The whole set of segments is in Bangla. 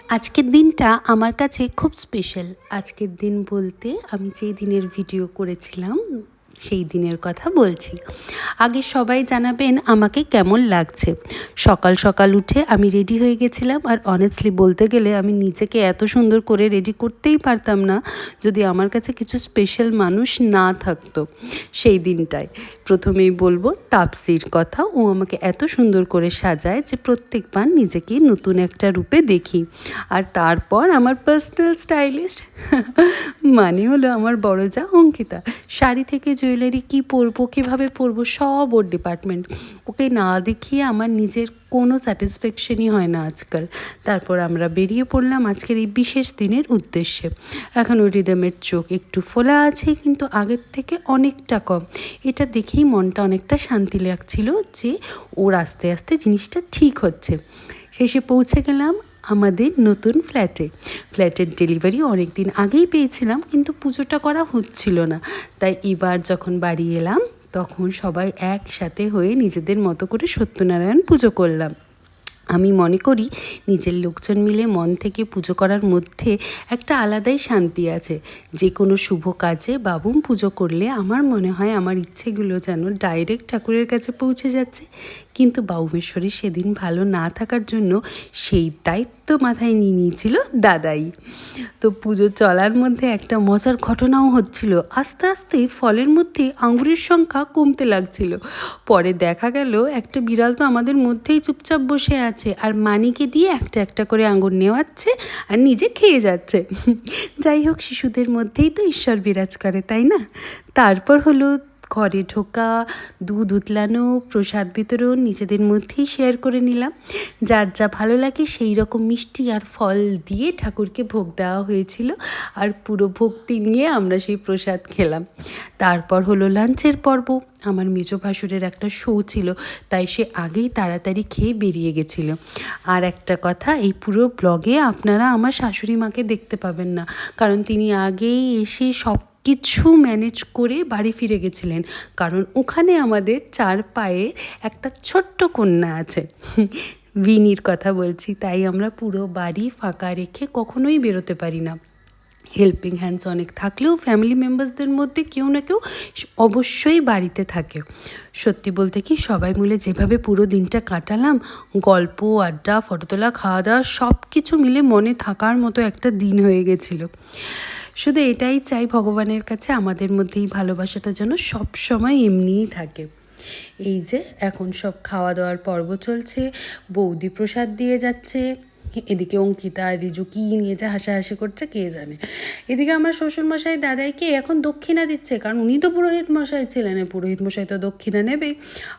আজকের দিনটা আমার কাছে খুব স্পেশাল। আজকের দিন বলতে আমি যেই দিনের ভিডিও করেছিলাম সেই দিনের কথা বলছি। আগে সবাই জানাবেন আমাকে কেমন লাগছে। সকাল সকাল উঠে আমি রেডি হয়ে গেছিলাম, আর অনেস্টলি বলতে গেলে আমি নিজেকে এত সুন্দর করে রেডি করতেই পারতাম না যদি আমার কাছে কিছু স্পেশাল মানুষ না থাকতো সেই দিনটায়। প্রথমেই বলবো তাপসির কথা। ও আমাকে এত সুন্দর করে সাজায় যে প্রত্যেকবার নিজেকে নতুন একটা রূপে দেখি। আর তারপর আমার পার্সোনাল স্টাইলিস্ট মানে হলো আমার বড় যা অঙ্কিতা। শাড়ি থেকে জুয়েলারি কী পরবো, কীভাবে পরবো, সব ওর ডিপার্টমেন্ট। ওকে না দেখিয়ে আমার নিজের কোনো স্যাটিসফ্যাকশনই হয় না আজকাল। তারপর আমরা বেরিয়ে পড়লাম আজকের এই বিশেষ দিনের উদ্দেশ্যে। এখনও রিদমের চোখ একটু ফোলা আছে, কিন্তু আগের থেকে অনেকটা কম। এটা দেখেই মনটা অনেকটা শান্তি লাগছিল যে ওর আস্তে আস্তে জিনিসটা ঠিক হচ্ছে। শেষে পৌঁছে গেলাম আমাদের নতুন ফ্ল্যাটের ডেলিভারি অনেক দিন আগেই পেয়েছিলাম, কিন্তু পুজোটা করা হচ্ছিল না। তাই এবার যখন বাড়ি এলাম তখন সবাই একসাথে হয়ে নিজেদের মতো করে সত্যনারায়ণ পুজো করলাম। আমি মনে করি নিজের লোকজন মিলে মন থেকে পুজো করার মধ্যে একটা আলাদাই শান্তি আছে। যে কোনো শুভ কাজে বাবুম পুজো করলে আমার মনে হয় আমার ইচ্ছেগুলো যেন ডাইরেক্ট ঠাকুরের কাছে পৌঁছে যাচ্ছে। কিন্তু বাউমেশ্বরী সেদিন ভালো না থাকার জন্য সেই দায়িত্ব মাথায় নিয়ে নিয়েছিল দাদাই। তো পুজো চলার মধ্যে একটা মজার ঘটনাও হচ্ছিল। আস্তে আস্তে ফলের মধ্যে আঙুরের সংখ্যা কমতে লাগছিল। পরে দেখা গেল একটা বিড়াল তো আমাদের মধ্যেই চুপচাপ বসে আছে, আর মানিকে দিয়ে একটা একটা করে আঙুর নেওয়াচ্ছে আর নিজে খেয়ে যাচ্ছে। যাই হোক, শিশুদের মধ্যেই তো ঈশ্বর বিরাজ করে, তাই না? তারপর হলো ঘরে ঢোকা, দুধ উতলানো, প্রসাদ বিতরণ নিজেদের মধ্যেই শেয়ার করে নিলাম। যার যা ভালো লাগে সেই রকম মিষ্টি আর ফল দিয়ে ঠাকুরকে ভোগ দেওয়া হয়েছিল, আর পুরো ভক্তি নিয়ে আমরা সেই প্রসাদ খেলাম। তারপর হলো লাঞ্চের পর্ব। আমার মেজো ভাসুরের একটা শো ছিল, তাই সে আগেই তাড়াতাড়ি খেয়ে বেরিয়ে গেছিল। আর একটা কথা, এই পুরো ব্লগে আপনারা আমার শাশুড়ি মাকে দেখতে পাবেন না, কারণ তিনি আগেই এসে সব কিছু ম্যানেজ করে বাড়ি ফিরে গেছিলেন। কারণ ওখানে আমাদের 4 পায়ে একটা ছোট্ট কন্যা আছে, বিনির কথা বলছি। তাই আমরা পুরো বাড়ি ফাঁকা রেখে কখনোই বেরোতে পারি না। হেল্পিং হ্যান্ডস অনেক থাকলেও ফ্যামিলি মেম্বার্সদের মধ্যে কেউ না কেউ অবশ্যই বাড়িতে থাকে। সত্যি বলতে কি, সবাই মিলে যেভাবে পুরো দিনটা কাটালাম, গল্প, আড্ডা, ফটো তোলা, খাওয়া দাওয়া সব কিছু মিলে মনে থাকার মতো একটা দিন হয়ে গেছিলো। শুধু এটাই চাই ভগবানের কাছে, আমাদের মধ্যে এই ভালোবাসাটা যেন সব সময় এমনিই থাকে। এই যে এখন সব খাওয়া দাওয়ার পর্ব চলছে, বৌদি প্রসাদ দিয়ে যাচ্ছে, এদিকে অঙ্কিতা আর রিজু কী নিয়ে যে হাসাহাসি করছে কে জানে। এদিকে আমার শ্বশুরমশাই দাদাইকে এখন দক্ষিণা দিচ্ছে, কারণ উনি তো পুরোহিত মশাই ছিলেন, পুরোহিত মশাই তো দক্ষিণা নেবেই।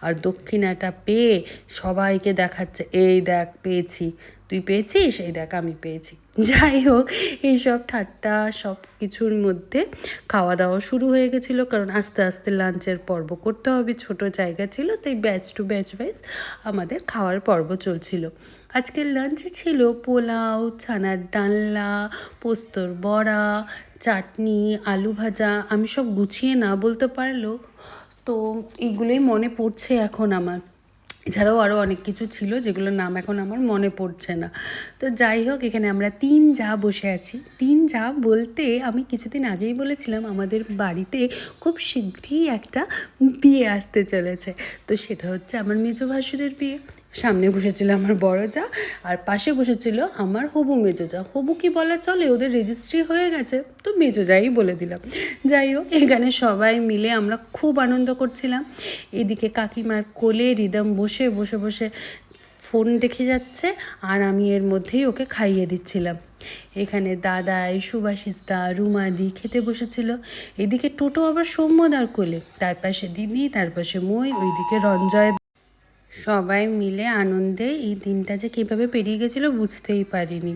আর দক্ষিণাটা পেয়ে সবাইকে দেখাচ্ছে, এই দেখ পেয়েছি, তুই পেয়েছিস, এই দেখ আমি পেয়েছি। যাই হোক, এইসব ঠাট্টা সব কিছুর মধ্যে খাওয়া দাওয়া শুরু হয়ে গেছিলো, কারণ আস্তে আস্তে লাঞ্চের পর্ব করতে হবে। ছোট জায়গা ছিল, তাই ব্যাচ টু ব্যাচ ওয়াইজ আমাদের খাওয়ার পর্ব চলছিল। আজকের লাঞ্চে ছিল পোলাও, ছানার ডালনা, পোস্তর বড়া, চাটনি, আলু ভাজা। আমি সব গুছিয়ে না বলতে পারলেও তো এইগুলোই মনে পড়ছে এখন আমার। এছাড়াও আরও অনেক কিছু ছিল যেগুলোর নাম এখন আমার মনে পড়ছে না। তো যাই হোক, এখানে আমরা 3 জা বসে আছি। 3 জা বলতে আমি কিছুদিন আগেই বলেছিলাম আমাদের বাড়িতে খুব শীঘ্রই একটা বিয়ে আসতে চলেছে। তো সেটা হচ্ছে আমার মেজো ভাসুরের বিয়ে। সামনে বসেছিল আমার বড় যা, আর পাশে বসেছিল আমার হবু মেজো যা। হবু কি বলা চলে, ওদের রেজিস্ট্রি হয়ে গেছে, তো মেজো যাই বলে দিলাম। যাই হোক, এখানে সবাই মিলে আমরা খুব আনন্দ করছিলাম। এদিকে কাকিমার কোলে রিদম বসে বসে বসে ফোন দেখে যাচ্ছে, আর আমি এর মধ্যেই ওকে খাইয়ে দিচ্ছিলাম। এখানে দাদাই, সুভাষিসদা, রুমাদি খেতে বসেছিল। এদিকে টোটো আবার সৌম্যদার কোলে, তার পাশে দিদি, তার পাশে মই, ওইদিকে রঞ্জয়। সবাই মিলে আনন্দে এই দিনটা যে কীভাবে পেরিয়ে গেছিলো বুঝতেই পারিনি।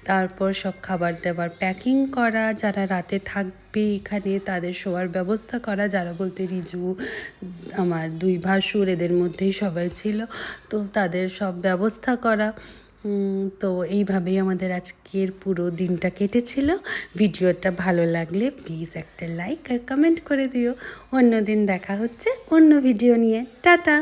তারপর সব খাবার দাবার প্যাকিং করা, যারা রাতে থাকবে এখানে তাদের শোয়ার ব্যবস্থা করা, যারা বলতে রিজু, আমার 2 ভাসুর, এদের মধ্যেই সবাই ছিল, তো তাদের সব ব্যবস্থা করা। তো এইভাবেই আমাদের আজকের পুরো দিনটা কেটেছিল। ভিডিওটা ভালো লাগলে প্লিজ একটা লাইক আর কমেন্ট করে দিও। অন্য দিন দেখা হচ্ছে অন্য ভিডিও নিয়ে। টাটা।